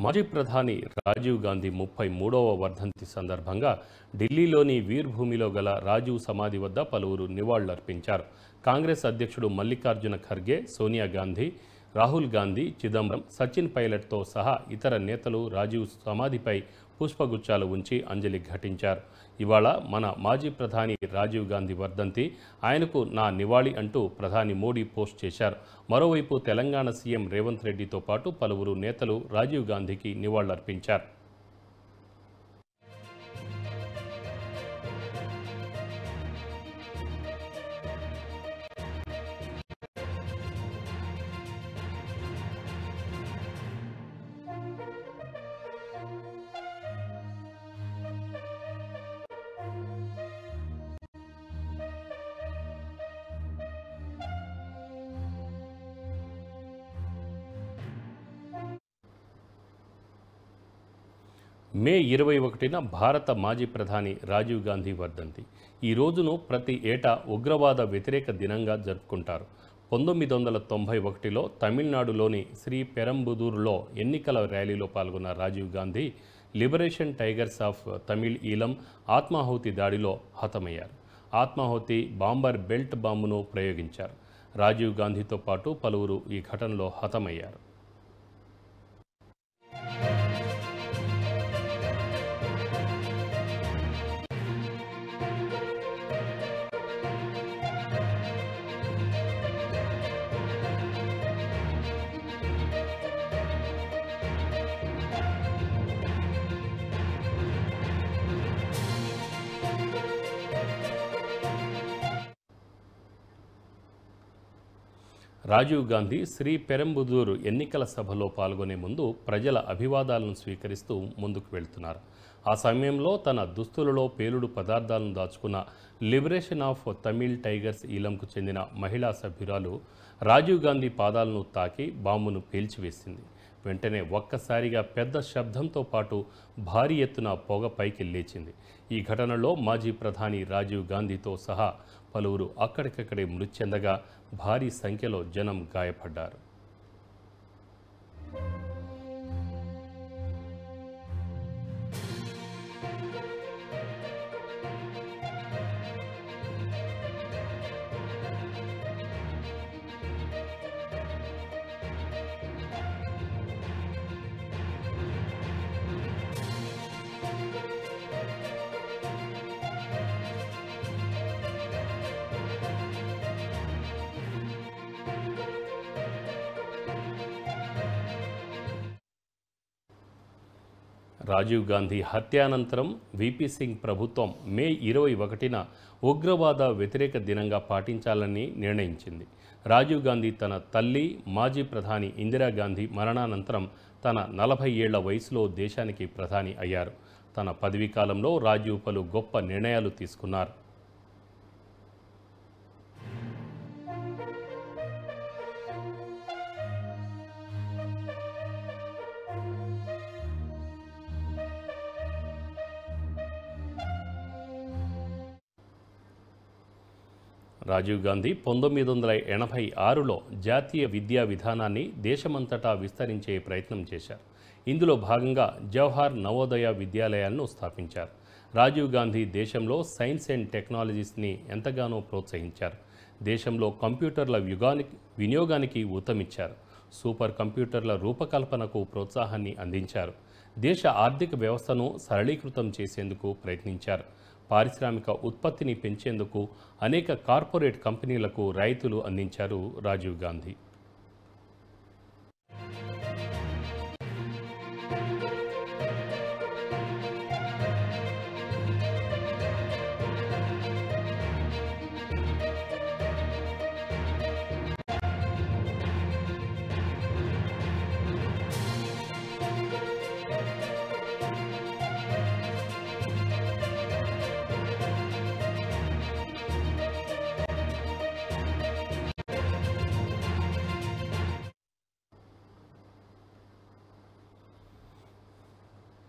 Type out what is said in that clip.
మాజీ ప్రధాని రాజీవ్ గాంధీ 33వ వర్ధంతి సందర్భంగా ఢిల్లీలోని వీర్భూమిలో గల రాజీవ్ సమాధి వద్ద పలువురు నివాళులర్పించారు. కాంగ్రెస్ అధ్యక్షుడు మల్లికార్జున ఖర్గే, సోనియా గాంధీ, రాహుల్ గాంధీ, చిదంబరం, సచిన్ పైలట్తో సహా ఇతర నేతలు రాజీవ్ సమాధిపై పుష్పగుచ్చాలు ఉంచి అంజలి ఘటించారు. ఇవాళ మన మాజీ ప్రధాని రాజీవ్ గాంధీ వర్ధంతి, ఆయనకు నా నివాళి అంటూ ప్రధాని మోడీ పోస్ట్ చేశారు. మరోవైపు తెలంగాణ సీఎం రేవంత్ రెడ్డితో పాటు పలువురు నేతలు రాజీవ్ గాంధీకి నివాళులర్పించారు. మే 21న భారత మాజీ ప్రధాని రాజీవ్ గాంధీ వర్ధంతి. ఈ రోజును ప్రతి ఏటా ఉగ్రవాద వ్యతిరేక దినంగా జరుపుకుంటారు. 1991లో తమిళనాడులోని శ్రీ పెరంబుదూరులో ఎన్నికల ర్యాలీలో పాల్గొన్న Rajiv Gandhi liberation tigers of Tamil Eelam ఆత్మాహుతి దాడిలో హతమయ్యారు. ఆత్మాహుతి బాంబర్ బెల్ట్ బాంబును ప్రయోగించారు. రాజీవ్ గాంధీతో పాటు పలువురు ఈ ఘటనలో హతమయ్యారు. రాజీవ్ గాంధీ శ్రీ పెరంబుదూరు ఎన్నికల సభలో పాల్గొనే ముందు ప్రజల అభివాదాలను స్వీకరిస్తూ ముందుకు వెళ్తున్నారు. ఆ సమయంలో తన దుస్తులలో పేలుడు పదార్థాలను దాచుకున్న లిబరేషన్ ఆఫ్ తమిళ్ టైగర్స్ ఈలంకు చెందిన మహిళా సభ్యురాలు రాజీవ్ గాంధీ పాదాలను తాకి బాంబును పేల్చివేసింది. వెంటనే ఒక్కసారిగా పెద్ద శబ్దంతో పాటు భారీ ఎత్తున పొగ పైకి లేచింది. ఈ ఘటనలో మాజీ ప్రధాని రాజీవ్ గాంధీతో సహా పలువురు అక్కడికక్కడే మృతి చెందగా భారీ సంఖ్యలో జనం గాయపడ్డారు. రాజీవ్ గాంధీ హత్యానంతరం వీపీ సింగ్ ప్రభుత్వం మే 21న ఉగ్రవాద వ్యతిరేక దినంగా పాటించాలని నిర్ణయించింది. రాజీవ్ గాంధీ తన తల్లి మాజీ ప్రధాని ఇందిరాగాంధీ మరణానంతరం తన 40 ఏళ్ల వయసులో దేశానికి ప్రధాని అయ్యారు. తన పదవీ కాలంలో రాజీవ్ పలు గొప్ప నిర్ణయాలు తీసుకున్నారు. రాజీవ్ గాంధీ 1986లో జాతీయ విద్యా విధానాన్ని దేశమంతటా విస్తరించే ప్రయత్నం చేశారు. ఇందులో భాగంగా జవహర్ నవోదయ విద్యాలయాలను స్థాపించారు. రాజీవ్ గాంధీ దేశంలో సైన్స్ అండ్ టెక్నాలజీస్ని ఎంతగానో ప్రోత్సహించారు. దేశంలో కంప్యూటర్ల వినియోగానికి ఊతమిచ్చారు. సూపర్ కంప్యూటర్ల రూపకల్పనకు ప్రోత్సాహాన్ని అందించారు. దేశ ఆర్థిక వ్యవస్థను సరళీకృతం చేసేందుకు ప్రయత్నించారు. పారిశ్రామిక ఉత్పత్తిని పెంచేందుకు అనేక కార్పొరేట్ కంపెనీలకు రాయితీలు అందించారు రాజీవ్ గాంధీ.